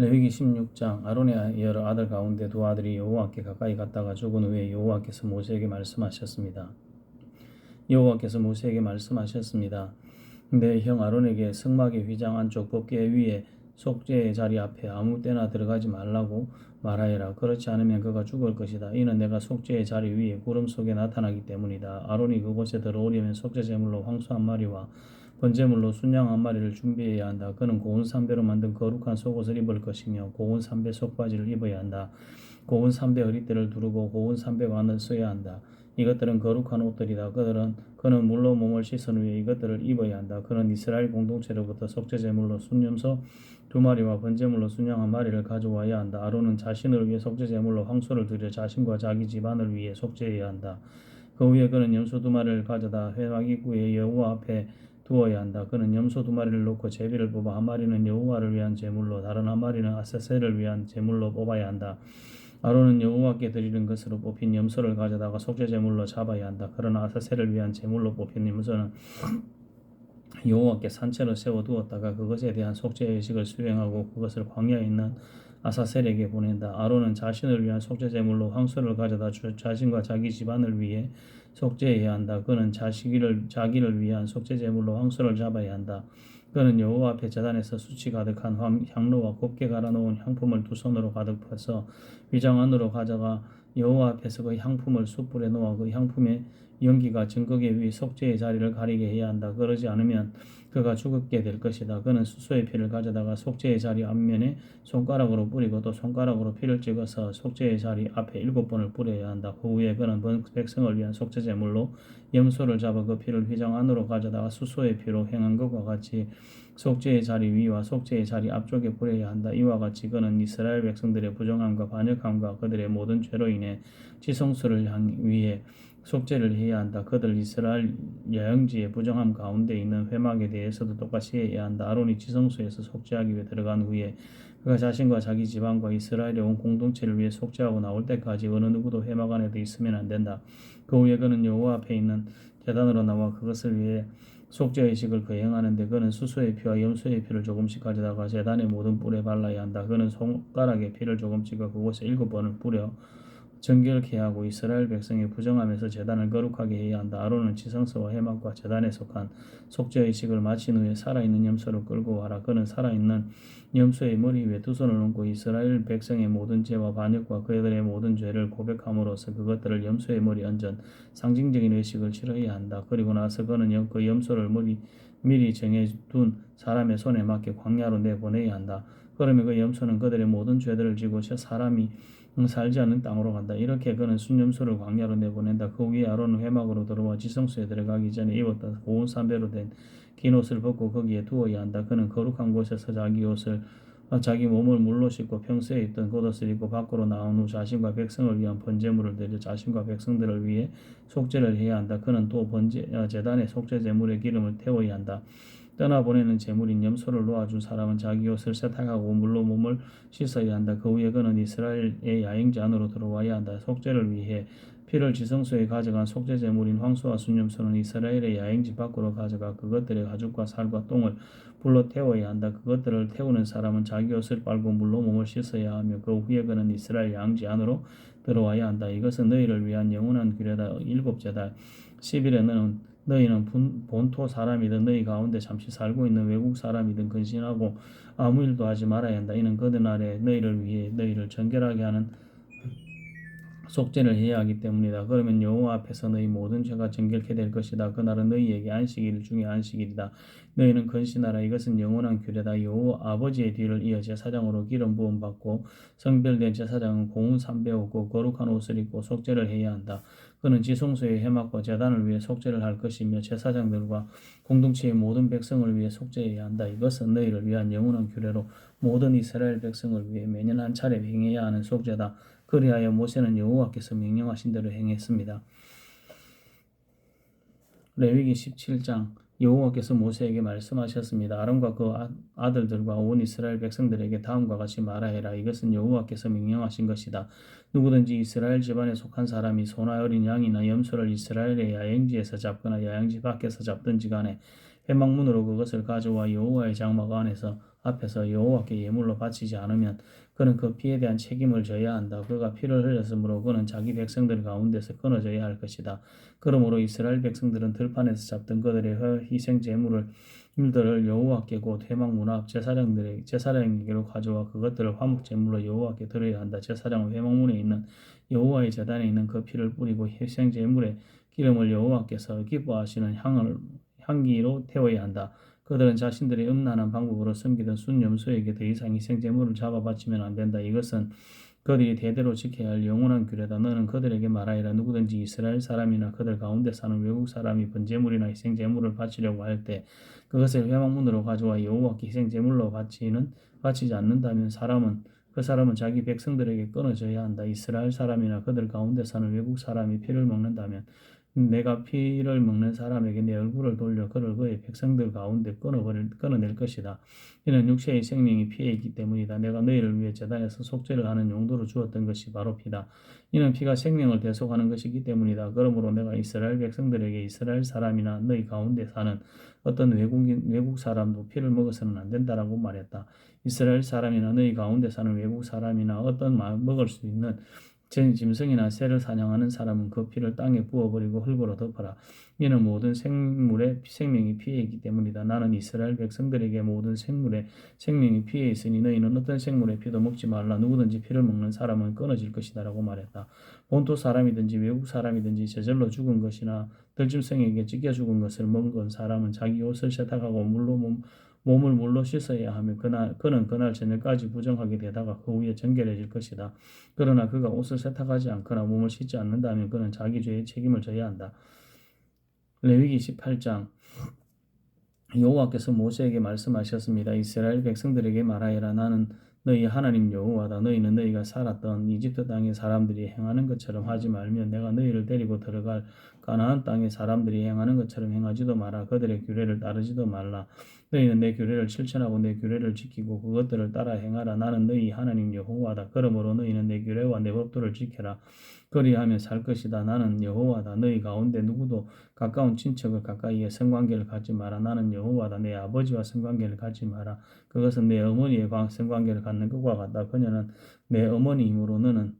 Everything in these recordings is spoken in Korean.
레위기 16장 아론의 여러 아들 가운데 두 아들이 여호와께 가까이 갔다가 죽은 후에 여호와께서 모세에게 말씀하셨습니다. 내 형 아론에게 성막의 휘장 안쪽 법궤 위에 속죄의 자리 앞에 아무 때나 들어가지 말라고 말하여라. 그렇지 않으면 그가 죽을 것이다. 이는 내가 속죄의 자리 위에 구름 속에 나타나기 때문이다. 아론이 그곳에 들어오려면 속죄 제물로 황소 한 마리와 번제물로 순양 한 마리를 준비해야 한다. 그는 고운 삼배로 만든 거룩한 속옷을 입을 것이며 고운 삼배 속바지를 입어야 한다. 고운 삼배 허리띠를 두르고 고운 삼배 관을 써야 한다. 이것들은 거룩한 옷들이다. 그는 물로 몸을 씻은 후에 이것들을 입어야 한다. 그는 이스라엘 공동체로부터 속죄 제물로 순염소 2마리와 번제물로 순양 한 마리를 가져와야 한다. 아론은 자신을 위해 속죄 제물로 황소를 드려 자신과 자기 집안을 위해 속죄해야 한다. 그 후에 그는 염소 2마리를 가져다 회막 입구에 여호와 앞에 두어야 한다. 그는 염소 2마리를 놓고 제비를 뽑아 한 마리는 여호와를 위한 제물로 다른 한 마리는 아사셀을 위한 제물로 뽑아야 한다. 아론은 여호와께 드리는 것으로 뽑힌 염소를 가져다가 속죄 제물로 잡아야 한다. 그러나 아사셀을 위한 제물로 뽑힌 염소는 여호와께 산채로 세워두었다가 그것에 대한 속죄 의식을 수행하고 그것을 광야에 있는 아사셀에게 보낸다. 아론은 자신을 위한 속죄 제물로 황소를 가져다 자신과 자기 집안을 위해 속죄해야 한다. 그는 자기를 위한 속죄 제물로 황소를 잡아야 한다. 그는 여호와 앞에 제단에서 수치 가득한 향로와 곱게 갈아놓은 향품을 두 손으로 가득 펴서 위장 안으로 가져가 여호와 앞에서 그 향품을 숯불에 놓아 그 향품의 연기가 증거계 위 속죄의 자리를 가리게 해야 한다. 그러지 않으면 그가 죽게 될 것이다. 그는 수소의 피를 가져다가 속죄의 자리 앞면에 손가락으로 뿌리고 또 손가락으로 피를 찍어서 속죄의 자리 앞에 7번을 뿌려야 한다. 그 후에 그는 백성을 위한 속죄 제물로 염소를 잡아 그 피를 휘장 안으로 가져다가 수소의 피로 행한 것과 같이 속죄의 자리 위와 속죄의 자리 앞쪽에 뿌려야 한다. 이와 같이 그는 이스라엘 백성들의 부정함과 반역함과 그들의 모든 죄로 인해 지성소를 위해 속죄를 해야 한다. 그들 이스라엘 여행지의 부정함 가운데 있는 회막에 대해서도 똑같이 해야 한다. 아론이 지성소에서 속죄하기 위해 들어간 후에 그가 자신과 자기 집안과 이스라엘의 온 공동체를 위해 속죄하고 나올 때까지 어느 누구도 회막 안에도 있으면 안 된다. 그 후에 그는 여호와 앞에 있는 제단으로 나와 그것을 위해 속죄 의식을 거행하는데 그는 수소의 피와 염소의 피를 조금씩 가져다가 제단의 모든 뿔에 발라야 한다. 그는 손가락에 피를 조금 찍어 그곳에 7번을 뿌려 정결케 하고 이스라엘 백성의 부정함에서 제단을 거룩하게 해야 한다. 아론은 지성소와 회막과 제단에 속한 속죄 의식을 마친 후에 살아있는 염소를 끌고 와라. 그는 살아있는 염소의 머리 위에 두 손을 얹고 이스라엘 백성의 모든 죄와 반역과 그들의 모든 죄를 고백함으로써 그것들을 염소의 머리에 얹은 상징적인 의식을 치러야 한다. 그리고 나서 그는 그 염소를 미리 정해둔 사람의 손에 맞게 광야로 내보내야 한다. 그러면 그 염소는 그들의 모든 죄들을 지고 저 사람이 살지 않는 땅으로 간다. 이렇게 그는 순염소를 광야로 내보낸다. 그 위에 아론은 회막으로 들어와 지성소에 들어가기 전에 입었던 고운 삼배로 된 긴 옷을 벗고 거기에 두어야 한다. 그는 거룩한 곳에서 자기 몸을 물로 씻고 평소에 입던 겉옷을 입고 밖으로 나온 후 자신과 백성을 위한 번제물을 드려 자신과 백성들을 위해 속죄를 해야 한다. 그는 또 제단에 속죄 제물의 기름을 태워야 한다. 떠나보내는 제물인 염소를 놓아준 사람은 자기 옷을 세탁하고 물로 몸을 씻어야 한다. 그 후에 그는 이스라엘의 야영지 안으로 들어와야 한다. 속죄를 위해 피를 지성소에 가져간 속죄 제물인 황소와 순염소는 이스라엘의 야영지 밖으로 가져가 그것들의 가죽과 살과 똥을 불로 태워야 한다. 그것들을 태우는 사람은 자기 옷을 빨고 물로 몸을 씻어야 하며 그 후에 그는 이스라엘 양지 안으로 들어와야 한다. 이것은 너희를 위한 영원한 규례다. 7제다. 10일에 너희는 본토 사람이든 너희 가운데 잠시 살고 있는 외국 사람이든 근신하고 아무 일도 하지 말아야 한다. 이는 그날에 너희를 위해 너희를 정결하게 하는 속죄를 해야 하기 때문이다. 그러면 여호와 앞에서 너희 모든 죄가 정결케 될 것이다. 그날은 너희에게 안식일 중에 안식일이다. 너희는 근신하라. 이것은 영원한 규례다. 여호와 아버지의 뒤를 이어 제사장으로 기름 부음 받고 성별된 제사장은 고운 삼배 얻고 거룩한 옷을 입고 속죄를 해야 한다. 그는 지성소의 회막과 제단을 위해 속죄를 할 것이며 제사장들과 공동체의 모든 백성을 위해 속죄해야 한다. 이것은 너희를 위한 영원한 규례로 모든 이스라엘 백성을 위해 매년 한 차례 행해야 하는 속죄다. 그리하여 모세는 여호와께서 명령하신 대로 행했습니다. 레위기 17장 여호와께서 모세에게 말씀하셨습니다. 아론과 그 아들들과 온 이스라엘 백성들에게 다음과 같이 말하여라. 이것은 여호와께서 명령하신 것이다. 누구든지 이스라엘 집안에 속한 사람이 소나 어린 양이나 염소를 이스라엘의 야영지에서 잡거나 야영지 밖에서 잡든지 간에 회막문으로 그것을 가져와 여호와의 장막 안에서 앞에서 여호와께 예물로 바치지 않으면 그는 그 피에 대한 책임을 져야 한다. 그가 피를 흘렸으므로 그는 자기 백성들 가운데서 끊어져야 할 것이다. 그러므로 이스라엘 백성들은 들판에서 잡던 그들의 희생 제물들을 여호와께 곧 회막 문 앞 제사장에게로 가져와 그것들을 화목 제물로 여호와께 드려야 한다. 제사장은 회막문에 있는 여호와의 제단에 있는 그 피를 뿌리고 희생 제물의 기름을 여호와께서 기뻐하시는 향기로 태워야 한다. 그들은 자신들의 음란한 방법으로 섬기던 순염소에게 더 이상 희생제물을 잡아 바치면 안 된다. 이것은 그들이 대대로 지켜야 할 영원한 규례다. 너는 그들에게 말하여라. 누구든지 이스라엘 사람이나 그들 가운데 사는 외국 사람이 번제물이나 희생제물을 바치려고 할 때 그것을 회막문으로 가져와 여호와께 희생제물로 바치지 않는다면 그 사람은 자기 백성들에게 끊어져야 한다. 이스라엘 사람이나 그들 가운데 사는 외국 사람이 피를 먹는다면 내가 피를 먹는 사람에게 내 얼굴을 돌려 그를 그의 백성들 가운데 끊어낼 것이다. 이는 육체의 생명이 피에 있기 때문이다. 내가 너희를 위해 제단에서 속죄를 하는 용도로 주었던 것이 바로 피다. 이는 피가 생명을 대속하는 것이기 때문이다. 그러므로 내가 이스라엘 백성들에게 이스라엘 사람이나 너희 가운데 사는 어떤 외국 사람도 피를 먹어서는 안 된다라고 말했다. 이스라엘 사람이나 너희 가운데 사는 외국 사람이나 어떤 먹을 수 있는 짐승이나 새를 사냥하는 사람은 그 피를 땅에 부어버리고 흙으로 덮어라. 이는 모든 생물의 생명이 피에 있기 때문이다. 나는 이스라엘 백성들에게 모든 생물의 생명이 피에 있으니 너희는 어떤 생물의 피도 먹지 말라. 누구든지 피를 먹는 사람은 끊어질 것이다 라고 말했다. 본토 사람이든지 외국 사람이든지 저절로 죽은 것이나 들짐승에게 찢겨 죽은 것을 먹은 사람은 자기 옷을 세탁하고 몸을 물로 씻어야 하며 그는 그날 저녁까지 부정하게 되다가 그 후에 정결해질 것이다. 그러나 그가 옷을 세탁하지 않거나 몸을 씻지 않는다면 그는 자기 죄의 책임을 져야 한다. 레위기 18장 여호와께서 모세에게 말씀하셨습니다. 이스라엘 백성들에게 말하여라. 나는 너희 하나님 여호와다. 너희는 너희가 살았던 이집트 땅의 사람들이 행하는 것처럼 하지 말며 내가 너희를 데리고 들어갈 가나안 땅의 사람들이 행하는 것처럼 행하지도 마라. 그들의 규례를 따르지도 말라. 너희는 내 규례를 실천하고 내 규례를 지키고 그것들을 따라 행하라. 나는 너희 하나님 여호와다. 그러므로 너희는 내 규례와 내 법도를 지켜라. 그리하면 살 것이다. 나는 여호와다. 너희 가운데 누구도 가까운 친척을 가까이에 성관계를 갖지 마라. 나는 여호와다. 내 아버지와 성관계를 갖지 마라. 그것은 내 어머니의 성관계를 갖는 것과 같다. 그녀는 내 어머니이므로 너는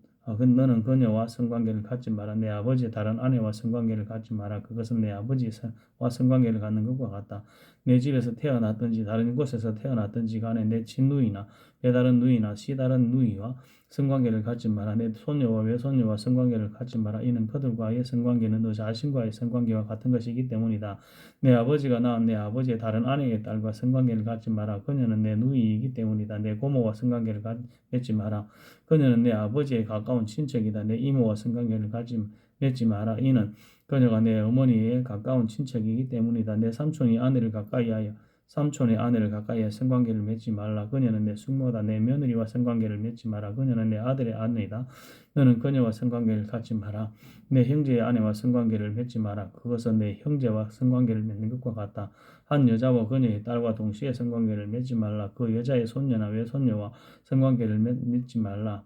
그녀와 성관계를 갖지 마라. 내 아버지의 다른 아내와 성관계를 갖지 마라. 그것은 내 아버지와 성관계를 갖는 것과 같다. 내 집에서 태어났든지 다른 곳에서 태어났든지 간에 내 친누이나 배다른 누이나 시다른 누이와 성관계를 갖지 마라. 내 손녀와 외손녀와 성관계를 갖지 마라. 이는 그들과의 성관계는 너 자신과의 성관계와 같은 것이기 때문이다. 내 아버지가 낳은 내 아버지의 다른 아내의 딸과 성관계를 갖지 마라. 그녀는 내 누이이기 때문이다. 내 고모와 성관계를 맺지 마라. 그녀는 내 아버지의 가까운 친척이다. 내 이모와 성관계를 맺지 마라. 이는 그녀가 내 어머니의 가까운 친척이기 때문이다. 내 삼촌의 아내를 가까이하여 성관계를 맺지 말라. 그녀는 내 숙모다. 내 며느리와 성관계를 맺지 마라. 그녀는 내 아들의 아내이다. 너는 그녀와 성관계를 갖지 마라. 내 형제의 아내와 성관계를 맺지 마라. 그것은 내 형제와 성관계를 맺는 것과 같다. 한 여자와 그녀의 딸과 동시에 성관계를 맺지 말라. 그 여자의 손녀나 외손녀와 성관계를 맺지 말라.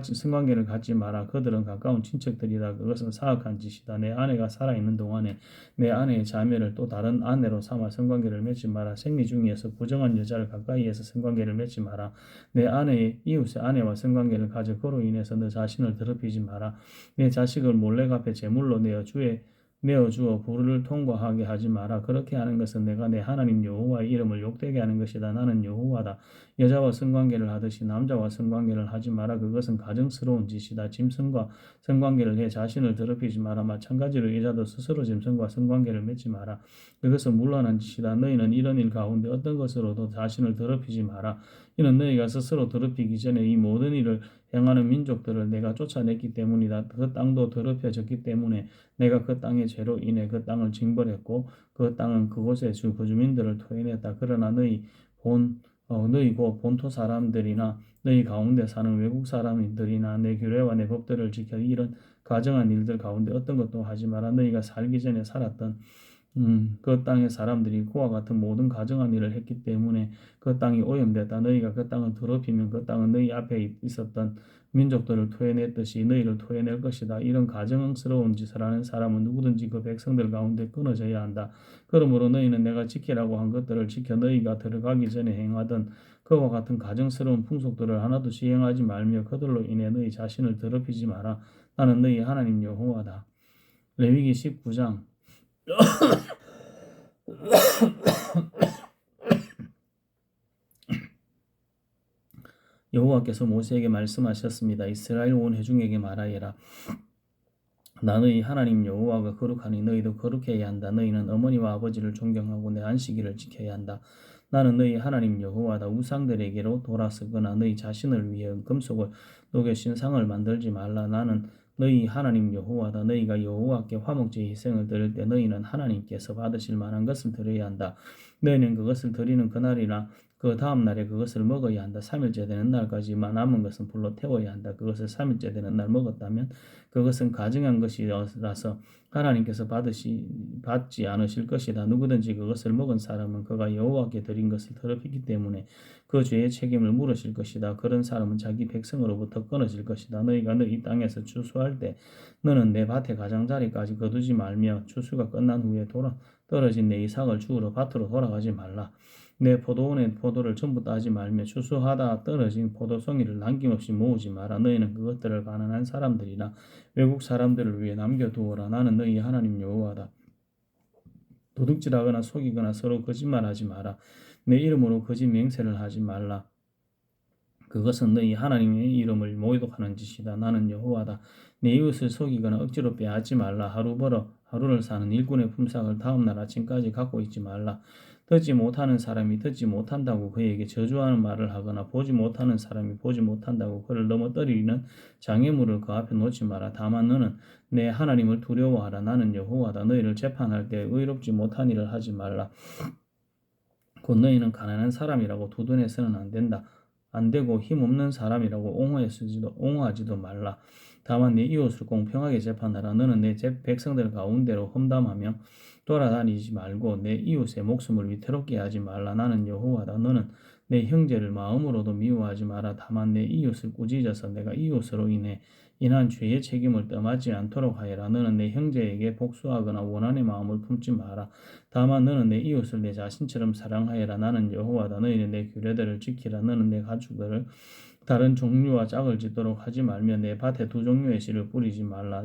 성관계를 갖지 마라. 그들은 가까운 친척들이다. 그것은 사악한 짓이다. 내 아내가 살아있는 동안에 내 아내의 자매를 또 다른 아내로 삼아 성관계를 맺지 마라. 생리 중에서 부정한 여자를 가까이에서 성관계를 맺지 마라. 내 아내의 이웃의 아내와 성관계를 가져 그로 인해서 너 자신을 더럽히지 마라. 내 자식을 몰래 갚에 제물로 내어주어 불을 통과하게 하지 마라. 그렇게 하는 것은 내가 내 하나님 여호와의 이름을 욕되게 하는 것이다. 나는 여호와다. 여자와 성관계를 하듯이 남자와 성관계를 하지 마라. 그것은 가증스러운 짓이다. 짐승과 성관계를 해 자신을 더럽히지 마라. 마찬가지로 여자도 스스로 짐승과 성관계를 맺지 마라. 그것은 문란한 짓이다. 너희는 이런 일 가운데 어떤 것으로도 자신을 더럽히지 마라. 이는 너희가 스스로 더럽히기 전에 이 모든 일을 행하는 민족들을 내가 쫓아냈기 때문이다. 그 땅도 더럽혀졌기 때문에 내가 그 땅의 죄로 인해 그 땅을 징벌했고 그 땅은 그곳의 그 주민들을 토해냈다. 그러나 너희 곧 본토 사람들이나 너희 가운데 사는 외국 사람들이나 내 규례와 내 법들을 지켜 이런 가정한 일들 가운데 어떤 것도 하지 마라. 너희가 살기 전에 살았던 그 땅의 사람들이 그와 같은 모든 가증한 일을 했기 때문에 그 땅이 오염됐다. 너희가 그 땅을 더럽히면 그 땅은 너희 앞에 있었던 민족들을 토해냈듯이 너희를 토해낼 것이다. 이런 가증스러운 짓을 하는 사람은 누구든지 그 백성들 가운데 끊어져야 한다. 그러므로 너희는 내가 지키라고 한 것들을 지켜 너희가 들어가기 전에 행하던 그와 같은 가증스러운 풍속들을 하나도 시행하지 말며 그들로 인해 너희 자신을 더럽히지 마라. 나는 너희 하나님 여호와다. 레위기 19장 여호와께서 모세에게 말씀하셨습니다. 이스라엘 온 회중에게 말하여라. 나 너희 하나님 여호와가 거룩하니 너희도 거룩해야 한다. 너희는 어머니와 아버지를 존경하고 내 안식일을 지켜야 한다. 나는 너희 하나님 여호와다. 우상들에게로 돌아서거나 너희 자신을 위해 금속을 녹여 신상을 만들지 말라. 나는 너희 하나님 여호와다. 너희가 여호와께 화목제 희생을 드릴 때 너희는 하나님께서 받으실 만한 것을 드려야 한다. 너희는 그것을 드리는 그날이나 그 다음 날에 그것을 먹어야 한다. 3일째 되는 날까지만 남은 것은 불로 태워야 한다. 그것을 3일째 되는 날 먹었다면 그것은 가증한 것이라서 하나님께서 받지 않으실 것이다. 누구든지 그것을 먹은 사람은 그가 여호와께 드린 것을 더럽히기 때문에 그 죄의 책임을 물으실 것이다. 그런 사람은 자기 백성으로부터 끊어질 것이다. 너희가 너희 땅에서 추수할 때 너는 내 밭의 가장자리까지 거두지 말며 추수가 끝난 후에 떨어진 내 이삭을 주우러 밭으로 돌아가지 말라. 내 포도원의 포도를 전부 따지 말며 추수하다 떨어진 포도송이를 남김없이 모으지 마라. 너희는 그것들을 가난한 사람들이나 외국 사람들을 위해 남겨두어라. 나는 너희 하나님 여호와다. 도둑질하거나 속이거나 서로 거짓말하지 마라. 내 이름으로 거짓 맹세를 하지 말라. 그것은 너희 하나님의 이름을 모독하는 짓이다. 나는 여호와다. 내 이웃을 속이거나 억지로 빼앗지 말라. 하루 벌어 하루를 사는 일꾼의 품삯을 다음 날 아침까지 갖고 있지 말라. 듣지 못하는 사람이 듣지 못한다고 그에게 저주하는 말을 하거나 보지 못하는 사람이 보지 못한다고 그를 넘어뜨리는 장애물을 그 앞에 놓지 마라. 다만 너는 내 하나님을 두려워하라. 나는 여호와다. 너희를 재판할 때 의롭지 못한 일을 하지 말라. 곧 너희는 가난한 사람이라고 두둔해서는 안 된다. 안 되고 힘없는 사람이라고 옹호하지도 말라. 다만 내 이웃을 공평하게 재판하라. 너는 내 백성들 가운데로 험담하며 돌아다니지 말고 내 이웃의 목숨을 위태롭게 하지 말라. 나는 여호와다. 너는 내 형제를 마음으로도 미워하지 마라. 다만 내 이웃을 꾸짖어서 내가 이웃으로 인한 죄의 책임을 떠맡지 않도록 하여라. 너는 내 형제에게 복수하거나 원한의 마음을 품지 마라. 다만 너는 내 이웃을 내 자신처럼 사랑하여라. 나는 여호와다. 너희는 내 규례들을 지키라. 너는 내 가축들을 다른 종류와 짝을 짓도록 하지 말며 내 밭에 두 종류의 씨를 뿌리지 말라.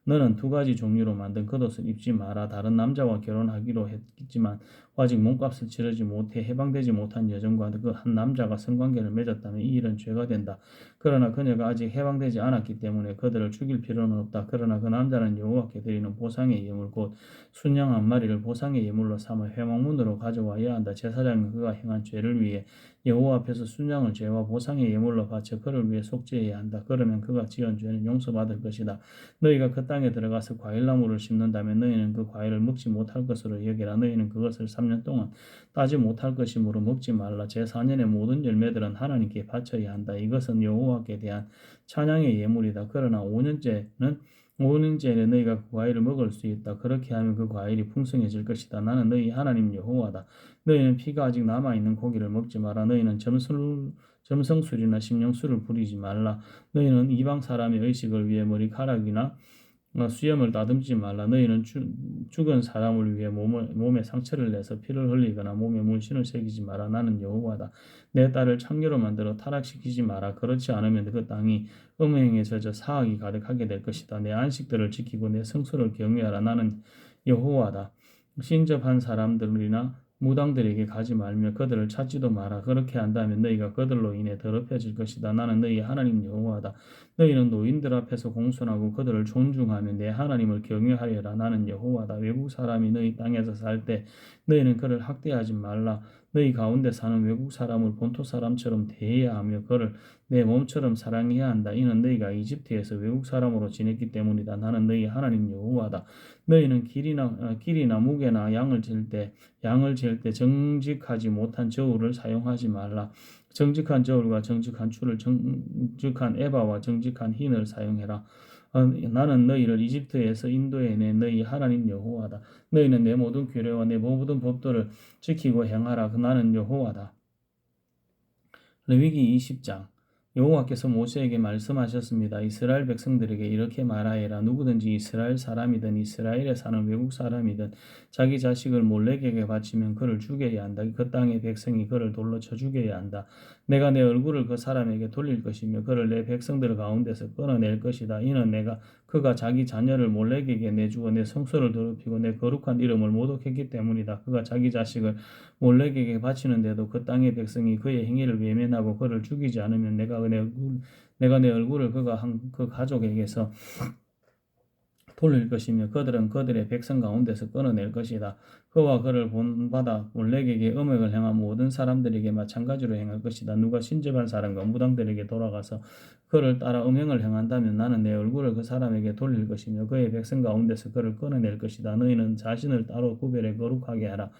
너는 두 가지 종류로 만든 겉옷을 입지 마라. 다른 남자와 결혼하기로 했지만 아직 몸값을 치르지 못해 해방되지 못한 여정과 그 한 남자가 성관계를 맺었다면 이 일은 죄가 된다. 그러나 그녀가 아직 해방되지 않았기 때문에 그들을 죽일 필요는 없다. 그러나 그 남자는 여호와께 드리는 보상의 예물 곧 순양 한 마리를 보상의 예물로 삼아 회막문으로 가져와야 한다. 제사장은 그가 행한 죄를 위해 여호와 앞에서 순양을 죄와 보상의 예물로 바쳐 그를 위해 속죄해야 한다. 그러면 그가 지은 죄는 용서받을 것이다. 너희가 그 땅에 들어가서 과일나무를 심는다면 너희는 그 과일을 먹지 못할 것으로 여기라. 너희는 그것을 3년 동안 따지 못할 것이므로 먹지 말라. 제4년의 모든 열매들은 하나님께 바쳐야 한다. 이것은 여호와께 대한 찬양의 예물이다. 그러나 5년째는 너희가 그 과일을 먹을 수 있다. 그렇게 하면 그 과일이 풍성해질 것이다. 나는 너희 하나님 여호와다. 너희는 피가 아직 남아있는 고기를 먹지 마라. 너희는 점성술이나 심령술을 부리지 말라. 너희는 이방 사람의 의식을 위해 머리카락이나 수염을 다듬지 말라. 너희는 죽은 사람을 위해 몸에 상처를 내서 피를 흘리거나 몸에 문신을 새기지 마라. 나는 여호와다. 내 딸을 창녀로 만들어 타락시키지 마라. 그렇지 않으면 그 땅이 음행에 젖어 사악이 가득하게 될 것이다. 내 안식들을 지키고 내 성소를 경외하라. 나는 여호와다. 신접한 사람들이나 무당들에게 가지 말며 그들을 찾지도 마라. 그렇게 한다면 너희가 그들로 인해 더럽혀질 것이다. 나는 너희 하나님 여호와다. 너희는 노인들 앞에서 공손하고 그들을 존중하며 내 하나님을 경외하여라. 나는 여호와다. 외국 사람이 너희 땅에서 살 때 너희는 그를 학대하지 말라. 너희 가운데 사는 외국 사람을 본토 사람처럼 대해야 하며 그를 내 몸처럼 사랑해야 한다. 이는 너희가 이집트에서 외국 사람으로 지냈기 때문이다. 나는 너희 하나님 여호와다. 너희는 길이나 무게나 양을 잴 때 정직하지 못한 저울을 사용하지 말라. 정직한 저울과 정직한 추를 정직한 에바와 정직한 흰을 사용해라. 나는 너희를 이집트에서 인도해내 너희 하나님 여호와다. 너희는 내 모든 규례와 내 모든 법도를 지키고 행하라. 나는 여호와다. 레위기 20장. 여호와께서 모세에게 말씀하셨습니다. 이스라엘 백성들에게 이렇게 말하여라. 누구든지 이스라엘 사람이든 이스라엘에 사는 외국 사람이든 자기 자식을 몰렉에게 바치면 그를 죽여야 한다. 그 땅의 백성이 그를 돌로 쳐 죽여야 한다. 내가 내 얼굴을 그 사람에게 돌릴 것이며 그를 내 백성들 가운데서 끊어낼 것이다. 이는 그가 자기 자녀를 몰렉에게 내주고 내 성소를 더럽히고 내 거룩한 이름을 모독했기 때문이다. 그가 자기 자식을 몰렉에게 바치는데도 그 땅의 백성이 그의 행위를 외면하고 그를 죽이지 않으면 내가 내 얼굴을 그가 한 그 가족에게서 돌릴 것이며 그들은 그들의 백성 가운데서 끊어낼 것이다. 그와 그를 본받아 몰렉에게 음행을 행한 모든 사람들에게 마찬가지로 행할 것이다. 누가 신접한 사람과 무당들에게 돌아가서 그를 따라 음행을 행한다면 나는 내 얼굴을 그 사람에게 돌릴 것이며 그의 백성 가운데서 그를 끊어낼 것이다. 너희는 자신을 따로 구별해 거룩하게 하라.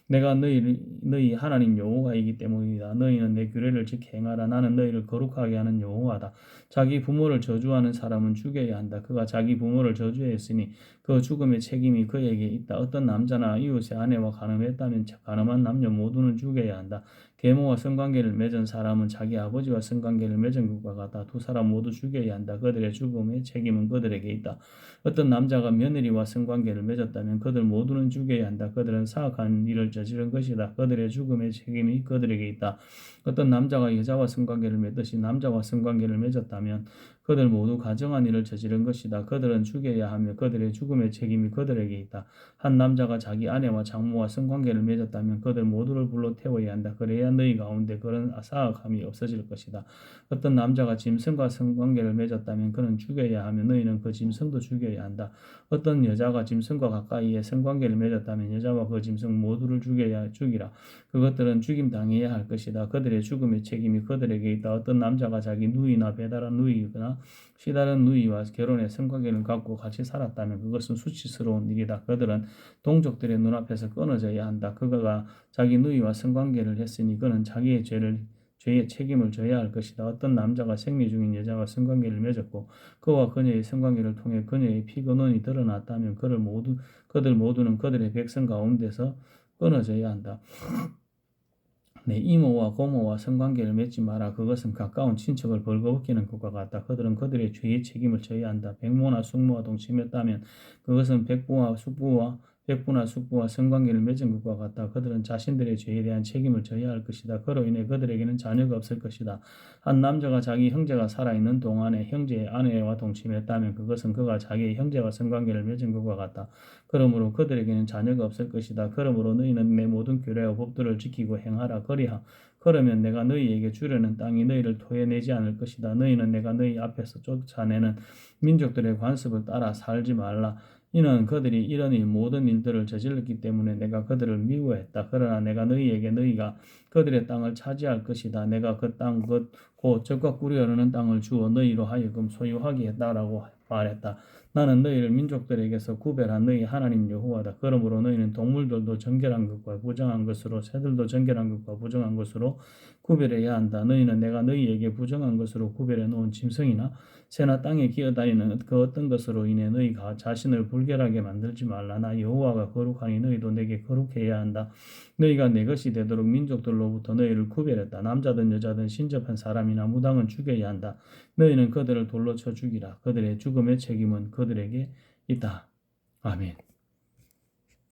내가 너희 하나님 여호와이기 때문이다. 너희는 내 규례를 지켜 행하라. 나는 너희를 거룩하게 하는 여호와다. 자기 부모를 저주하는 사람은 죽여야 한다. 그가 자기 부모를 저주했으니 그 죽음의 책임이 그에게 있다. 어떤 남자나 이웃의 아내와 간음했다면 간음한 남녀 모두는 죽여야 한다. 계모와 성관계를 맺은 사람은 자기 아버지와 성관계를 맺은 것과 같다. 두 사람 모두 죽여야 한다. 그들의 죽음의 책임은 그들에게 있다. 어떤 남자가 며느리와 성관계를 맺었다면 그들 모두는 죽여야 한다. 그들은 사악한 일을 저지른 것이다. 그들의 죽음의 책임이 그들에게 있다. 어떤 남자가 여자와 성관계를 맺듯이 남자와 성관계를 맺었다면 그들 모두 가정한 일을 저지른 것이다. 그들은 죽여야 하며 그들의 죽음의 책임이 그들에게 있다. 한 남자가 자기 아내와 장모와 성관계를 맺었다면 그들 모두를 불러 태워야 한다. 그래야 너희 가운데 그런 사악함이 없어질 것이다. 어떤 남자가 짐승과 성관계를 맺었다면 그는 죽여야 하며 너희는 그 짐승도 죽여야 한다. 어떤 여자가 짐승과 가까이에 성관계를 맺었다면 여자와 그 짐승 모두를 죽이라. 그것들은 죽임 당해야 할 것이다. 그들의 죽음의 책임이 그들에게 있다. 어떤 남자가 자기 누이나 배달한 누이거나 시다른 누이와 결혼해 성관계를 갖고 같이 살았다면 그것은 수치스러운 일이다. 그들은 동족들의 눈앞에서 끊어져야 한다. 그가 자기 누이와 성관계를 했으니 그는 자기의 죄의 책임을 져야 할 것이다. 어떤 남자가 생리 중인 여자와 성관계를 맺었고 그와 그녀의 성관계를 통해 그녀의 피근원이 드러났다면 그들 모두는 그들의 백성 가운데서 끊어져야 한다. 내 이모와 고모와 성관계를 맺지 마라. 그것은 가까운 친척을 벌거벗기는 것과 같다. 그들은 그들의 죄의 책임을 져야 한다. 백모나 숙모와 동침했다면 그것은 백부나 숙부와 성관계를 맺은 것과 같다. 그들은 자신들의 죄에 대한 책임을 져야 할 것이다. 그로 인해 그들에게는 자녀가 없을 것이다. 한 남자가 자기 형제가 살아있는 동안에 형제의 아내와 동침했다면 그것은 그가 자기의 형제와 성관계를 맺은 것과 같다. 그러므로 그들에게는 자녀가 없을 것이다. 그러므로 너희는 내 모든 규례와 법도를 지키고 행하라. 그러면 내가 너희에게 주려는 땅이 너희를 토해내지 않을 것이다. 너희는 내가 너희 앞에서 쫓아내는 민족들의 관습을 따라 살지 말라. 이는 그들이 이런 모든 일들을 저질렀기 때문에 내가 그들을 미워했다. 그러나 내가 너희가 그들의 땅을 차지할 것이다. 내가 그 땅 곧 젖과 꿀이 흐르는 땅을 주어 너희로 하여금 소유하게 했다라고 말했다. 나는 너희를 민족들에게서 구별한 너희 하나님 여호와다. 그러므로 너희는 동물들도 정결한 것과 부정한 것으로 새들도 정결한 것과 부정한 것으로 구별해야 한다. 너희는 내가 너희에게 부정한 것으로 구별해 놓은 짐승이나 새나 땅에 기어다니는 그 어떤 것으로 인해 너희가 자신을 불결하게 만들지 말라. 나 여호와가 거룩하니 너희도 내게 거룩해야 한다. 너희가 내 것이 되도록 민족들로부터 너희를 구별했다. 남자든 여자든 신접한 사람이나 무당은 죽여야 한다. 너희는 그들을 돌로 쳐 죽이라. 그들의 죽음의 책임은 그들에게 있다. 아멘.